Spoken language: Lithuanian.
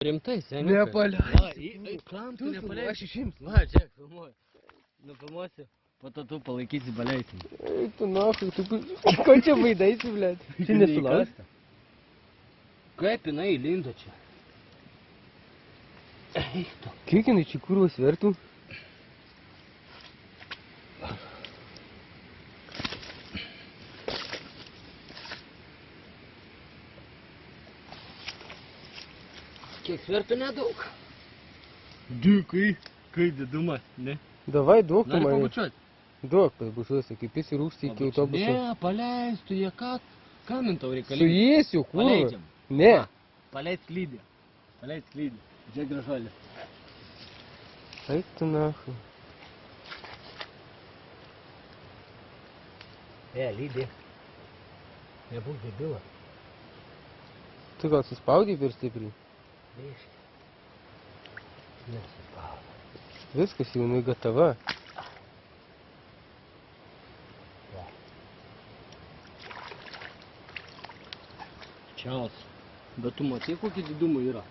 Rimtai, seniukai. Nepaleisi. Kam tu nepaleisi? Aš išimsiu. Va, čia, filmuoju. Nufilmuosiu, po to tu palaikysi, paleisim. Eik tu nafig, tu ko čia vaidaisi, blėt? Čia nesulauks. Kaip jinai įlindo čia? Eik tu. Kiek jinai čia kurvas vertų? Kiek svertų nedaug. Dėkui, kai didumas, ne? Davai, duok tu Nori mane. pabučiuot? Duok, pabučiuosi, kaip jis rūksti iki autobuso. Ne, paleistų jie ką? Kam tau reikalinga? Suėsiu, kurva. Paleidžiam. Ne. Va, paleid sklydį. Paleid sklydį. Žiūrėk gražuolį. Eik tu nafig. Lydį. Nebūk debilas. Tu gal suspaudai per stipriai? Biški. Nesipauda. Viskas jau jinai gatava. Čiaus. Bet tu matai, kokį didumą yra?